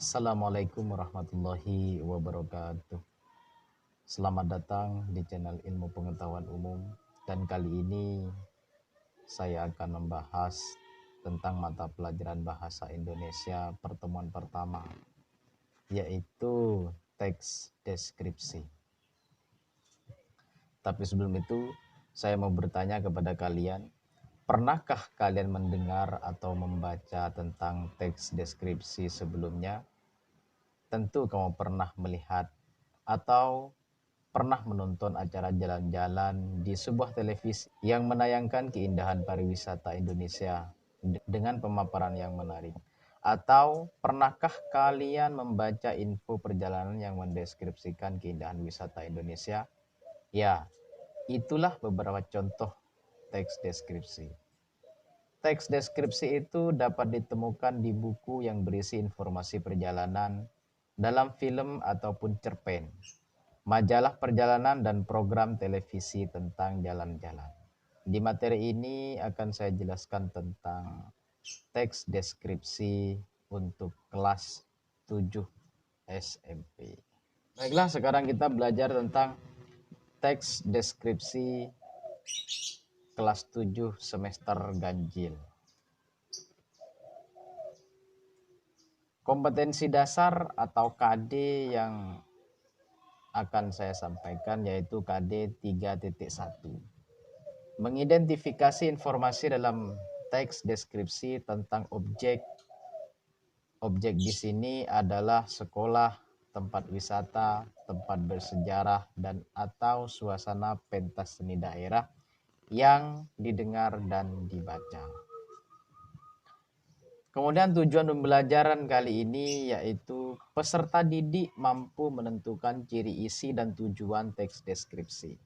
Assalamualaikum warahmatullahi wabarakatuh. Selamat datang di channel Ilmu Pengetahuan Umum. Dan kali ini saya akan membahas tentang mata pelajaran bahasa Indonesia pertemuan pertama, yaitu teks deskripsi. Tapi sebelum itu, saya mau bertanya kepada kalian, pernahkah kalian mendengar atau membaca tentang teks deskripsi sebelumnya? Tentu kamu pernah melihat atau pernah menonton acara jalan-jalan di sebuah televisi yang menayangkan keindahan pariwisata Indonesia dengan pemaparan yang menarik. Atau pernahkah kalian membaca info perjalanan yang mendeskripsikan keindahan wisata Indonesia? Ya, itulah beberapa contoh teks deskripsi. Teks deskripsi itu dapat ditemukan di buku yang berisi informasi perjalanan, dalam film ataupun cerpen, majalah perjalanan dan program televisi tentang jalan-jalan. Di materi ini akan saya jelaskan tentang teks deskripsi untuk kelas 7 SMP. Baiklah, sekarang kita belajar tentang teks deskripsi kelas 7 semester ganjil. Kompetensi dasar atau KD yang akan saya sampaikan yaitu KD 3.1. Mengidentifikasi informasi dalam teks deskripsi tentang objek. Objek di sini adalah sekolah, tempat wisata, tempat bersejarah, dan atau suasana pentas seni daerah yang didengar dan dibaca. Kemudian tujuan pembelajaran kali ini yaitu peserta didik mampu menentukan ciri isi dan tujuan teks deskripsi.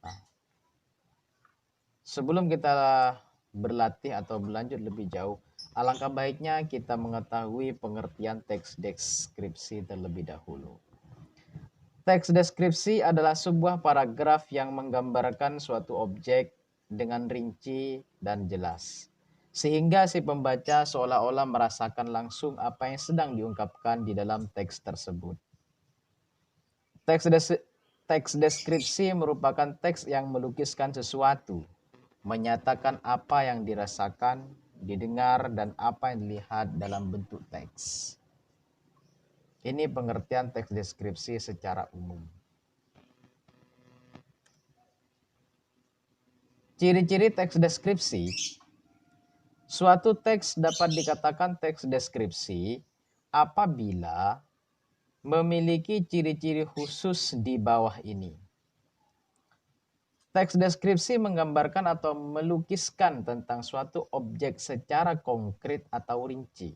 Nah, sebelum kita berlatih atau berlanjut lebih jauh, alangkah baiknya kita mengetahui pengertian teks deskripsi terlebih dahulu. Teks deskripsi adalah sebuah paragraf yang menggambarkan suatu objek dengan rinci dan jelas, sehingga si pembaca seolah-olah merasakan langsung apa yang sedang diungkapkan di dalam teks tersebut. Teks deskripsi merupakan teks yang melukiskan sesuatu, menyatakan apa yang dirasakan, didengar, dan apa yang dilihat dalam bentuk teks. Ini pengertian teks deskripsi secara umum. Ciri-ciri teks deskripsi. Suatu teks dapat dikatakan teks deskripsi apabila memiliki ciri-ciri khusus di bawah ini. Teks deskripsi menggambarkan atau melukiskan tentang suatu objek secara konkret atau rinci,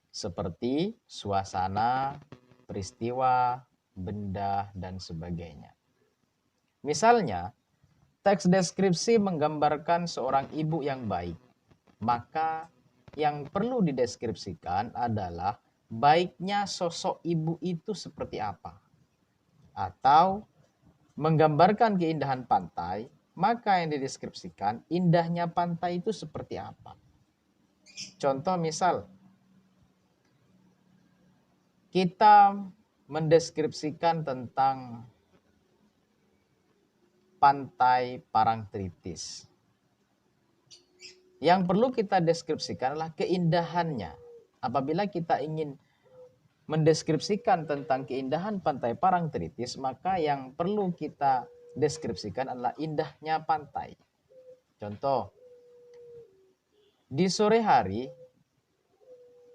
seperti suasana, peristiwa, benda, dan sebagainya. Misalnya, teks deskripsi menggambarkan seorang ibu yang baik, maka yang perlu dideskripsikan adalah baiknya sosok ibu itu seperti apa. Atau menggambarkan keindahan pantai, maka yang dideskripsikan indahnya pantai itu seperti apa. Contoh misal, kita mendeskripsikan tentang pantai Parangtritis. Yang perlu kita deskripsikan adalah keindahannya. Apabila kita ingin mendeskripsikan tentang keindahan pantai Parangtritis, maka yang perlu kita deskripsikan adalah indahnya pantai. Contoh, di sore hari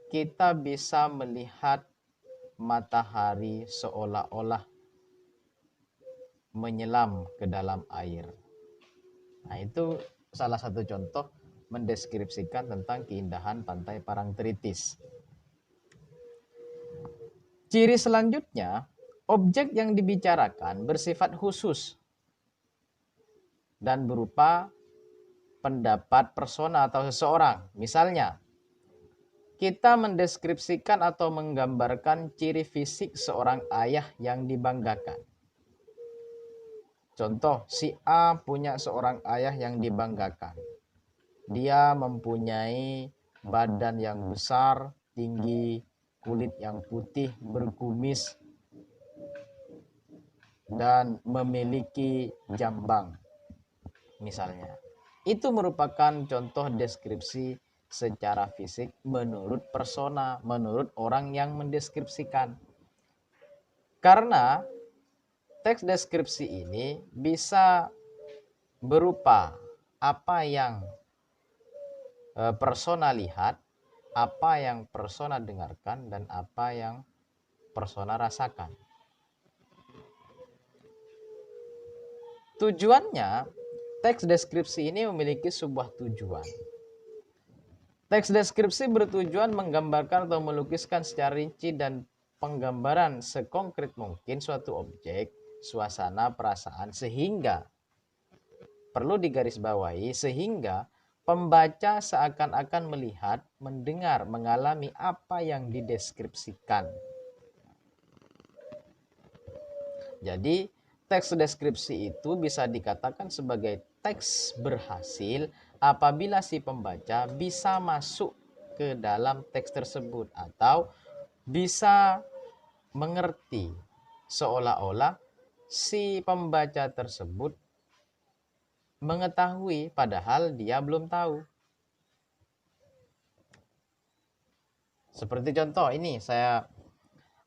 kita bisa melihat matahari seolah-olah menyelam ke dalam air. Nah, itu salah satu contoh mendeskripsikan tentang keindahan pantai Parangtritis. Ciri selanjutnya, objek yang dibicarakan bersifat khusus dan berupa pendapat persona atau seseorang. Misalnya, kita mendeskripsikan atau menggambarkan ciri fisik seorang ayah yang dibanggakan. Contoh, si A punya seorang ayah yang dibanggakan. Dia mempunyai badan yang besar, tinggi, kulit yang putih, berkumis, dan memiliki jambang, misalnya. Itu merupakan contoh deskripsi secara fisik menurut persona, menurut orang yang mendeskripsikan. Karena teks deskripsi ini bisa berupa apa yang persona lihat, apa yang persona dengarkan, dan apa yang persona rasakan. Tujuannya, teks deskripsi ini memiliki sebuah tujuan. Teks deskripsi bertujuan menggambarkan atau melukiskan secara rinci dan penggambaran sekonkret mungkin suatu objek, suasana, perasaan, sehingga perlu digarisbawahi sehingga pembaca seakan-akan melihat, mendengar, mengalami apa yang dideskripsikan. Jadi, teks deskripsi itu bisa dikatakan sebagai teks berhasil apabila si pembaca bisa masuk ke dalam teks tersebut atau bisa mengerti seolah-olah si pembaca tersebut mengetahui padahal dia belum tahu. Seperti contoh ini saya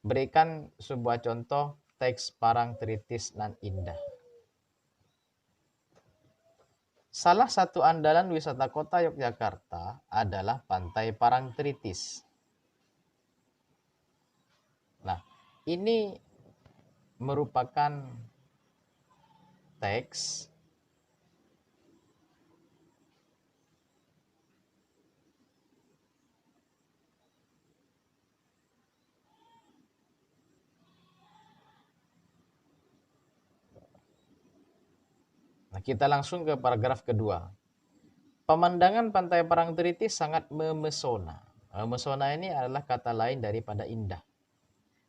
berikan sebuah contoh teks Parangtritis nan indah. Salah satu andalan wisata kota Yogyakarta adalah Pantai Parangtritis. Nah, ini merupakan teks Nah, kita langsung ke paragraf kedua. Pemandangan Pantai Parangtritis sangat memesona. Memesona ini adalah kata lain daripada indah.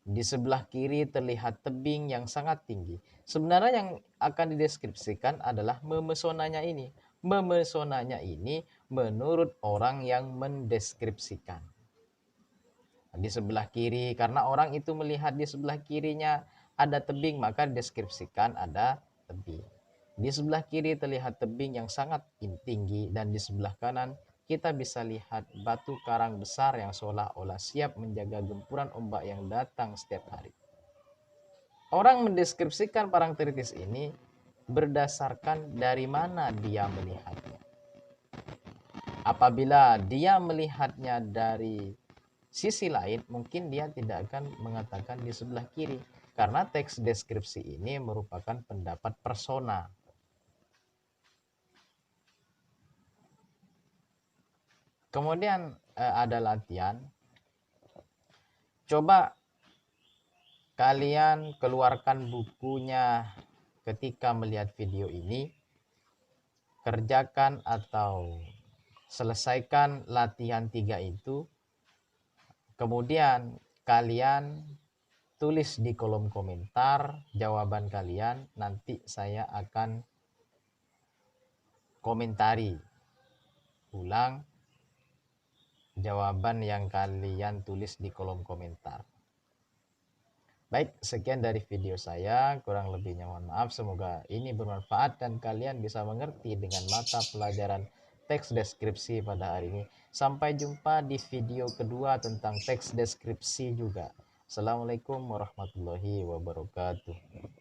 Di sebelah kiri terlihat tebing yang sangat tinggi. Sebenarnya yang akan dideskripsikan adalah memesonanya ini. Memesonanya ini menurut orang yang mendeskripsikan. Di sebelah kiri, karena orang itu melihat di sebelah kirinya ada tebing, maka dideskripsikan ada tebing. Di sebelah kiri terlihat tebing yang sangat tinggi dan di sebelah kanan kita bisa lihat batu karang besar yang seolah-olah siap menjaga gempuran ombak yang datang setiap hari. Orang mendeskripsikan Parangtritis ini berdasarkan dari mana dia melihatnya. Apabila dia melihatnya dari sisi lain, mungkin dia tidak akan mengatakan di sebelah kiri, karena teks deskripsi ini merupakan pendapat persona. Kemudian ada latihan. Coba kalian keluarkan bukunya ketika melihat video ini. Kerjakan atau selesaikan latihan 3 itu. Kemudian kalian tulis di kolom komentar jawaban kalian. Nanti saya akan komentari ulang jawaban yang kalian tulis di kolom komentar. Baik, sekian dari video saya. Kurang lebihnya mohon maaf. Semoga ini bermanfaat dan kalian bisa mengerti dengan mata pelajaran teks deskripsi pada hari ini. Sampai jumpa di video kedua tentang teks deskripsi juga. Assalamualaikum warahmatullahi wabarakatuh.